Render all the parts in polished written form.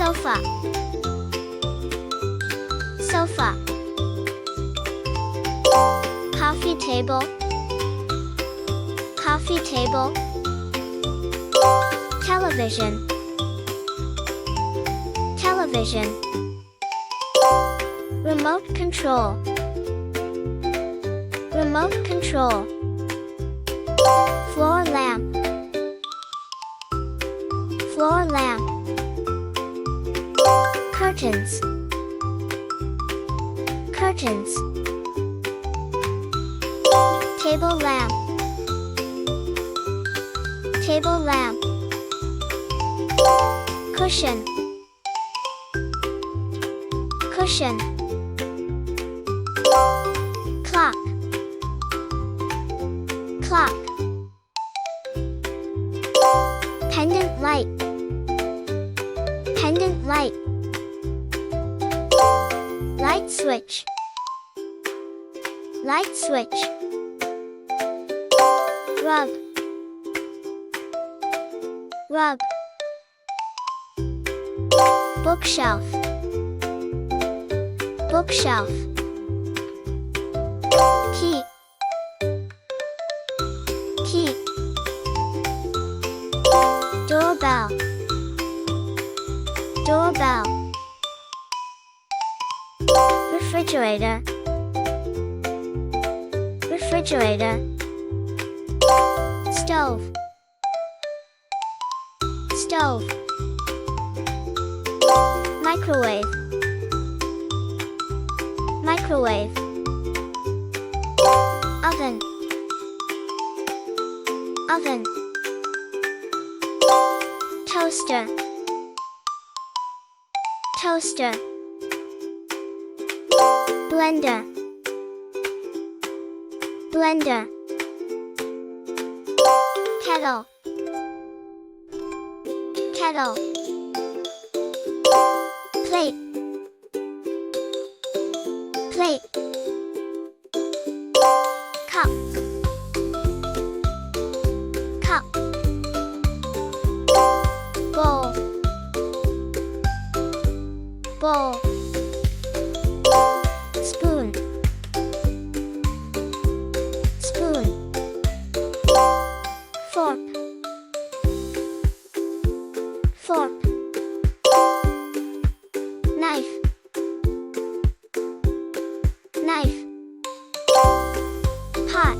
sofa, sofa. Coffee table, coffee table. Television, television. Remote control, remote control. Floor lamp, floor lamp. Curtains, curtains. Table lamp, table lamp. Cushion, cushion. Clock, clock. Pendant light, pendant light. Light switch, light switch. Rug, rug. Bookshelf, bookshelf. Key, key. Doorbell, doorbell. Refrigerator, refrigerator. Stove, stove. Microwave, microwave. Oven, oven. Toaster, toaster. Blender, blender. Kettle, kettle. Plate, plate. Cup, cup. Bowl, bowl. Spoon, spoon. Fork, fork. Knife, knife. Pot,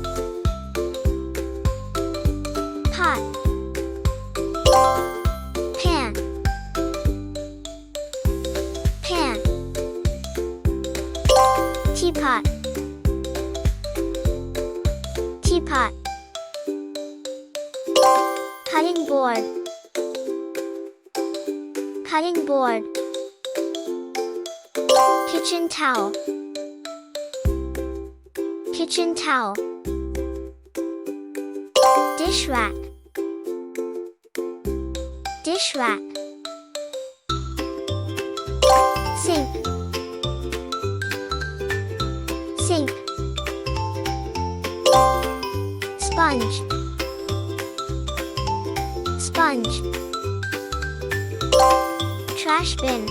pot. Pan, pan. Teapot, teapot. Cutting board, cutting board. Kitchen towel, kitchen towel. Dish rack, dish rack. Sink, sink. Sponge, sponge. Trash bin,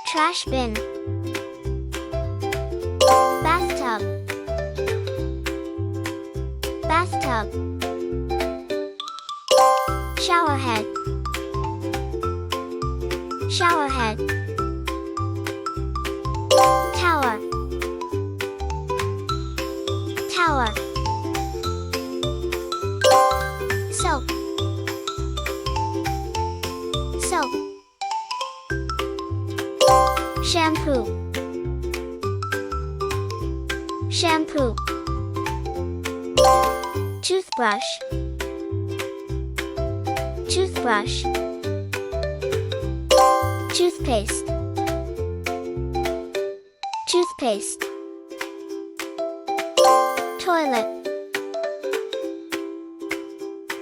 trash bin. Bathtub, bathtub. Shower head, shower head. Tower, tower. Soap, soap. Shampoo, shampoo. Toothbrush, toothbrush. Toothpaste, toothpaste. Toilet,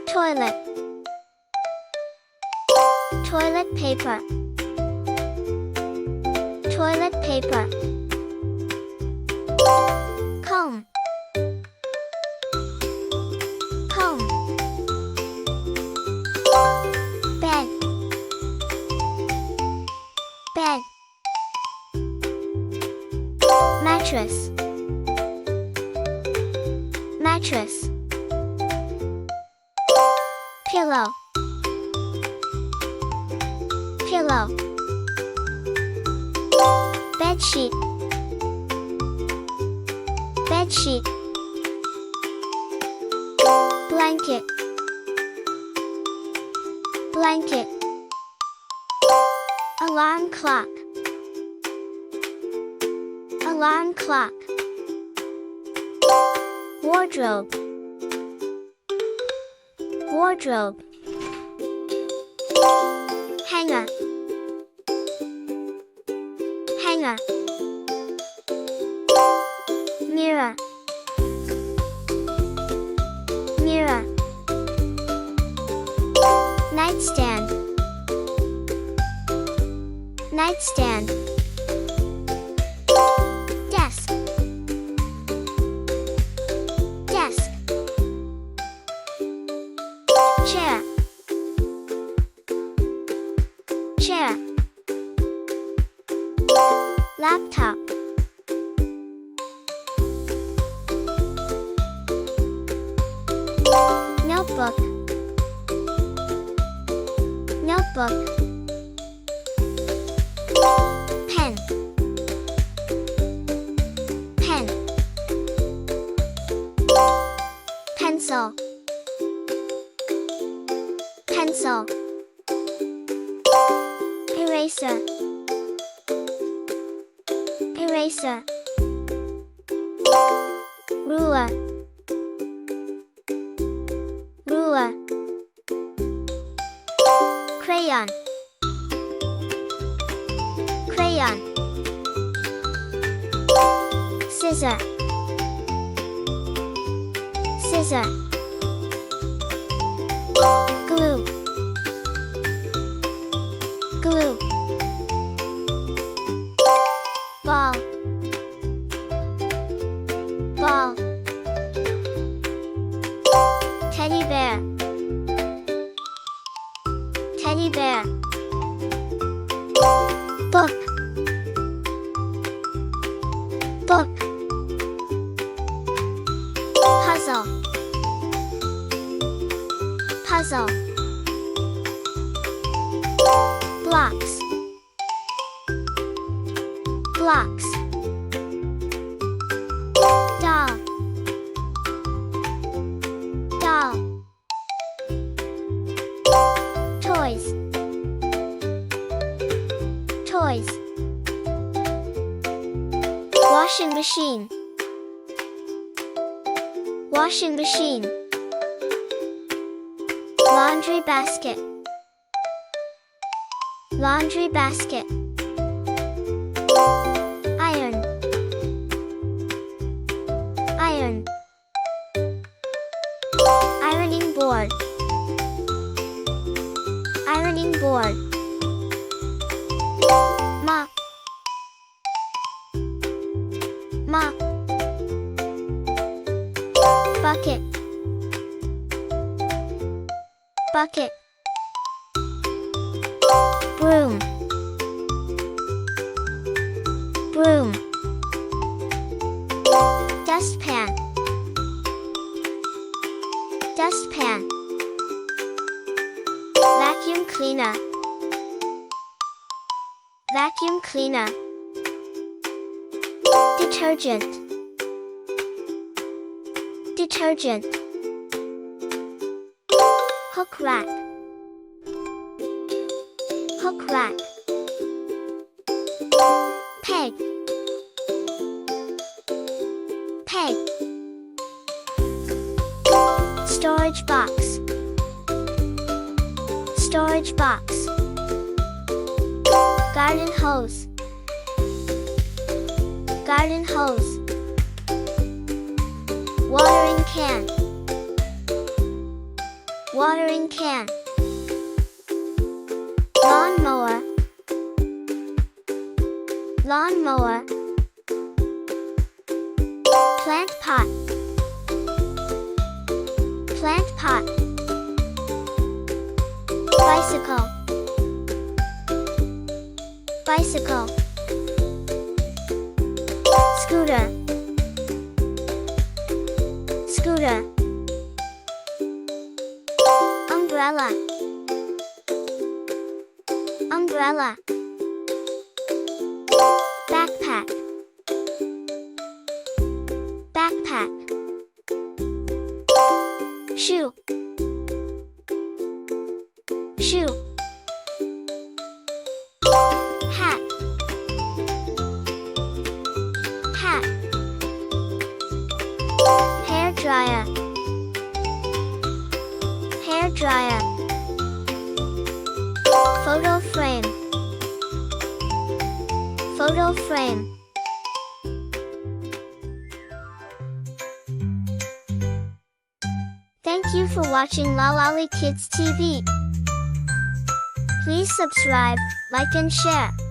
toilet. Toilet paper, toilet paper. Comb, comb. Bed, mattress, mattress, pillow, pillow, bedsheet, bedsheet, blanket, blanket, alarm clock, alarm clock, wardrobe, wardrobe, hanger, hanger, mirror, mirror, nightstand, nightstand, desk, desk, chair, chair, laptop, notebook, notebook, pen, pen, pencil, pencil, eraser, eraser, ruler, ruler, crayon, crayon, scissor, scissor, glue, glue, ball, ball, teddy bear, teddy bear, book, book, puzzle, puzzle, blocks, blocks, doll, doll, toys, toys, washing machine, washing machine, laundry basket, laundry basket, iron, iron, ironing board, ironing board, mop, mop, bucket, bucket, broom, broom, dustpan, dustpan, vacuum cleaner, vacuum cleaner, detergent, detergent, hook rack, hook rack, peg, peg, storage box, storage box, garden hose, garden hose, watering can, watering can, lawnmower, lawnmower, plant pot, plant pot, bicycle, bicycle, scooter, scooter, umbrella, umbrella, backpack, backpack, shoe, shoe, hat, hat, hair dryer, hair dryer, photo frame, photo frame. Thank you for watching Lalali Kids TV. Please subscribe, like and share.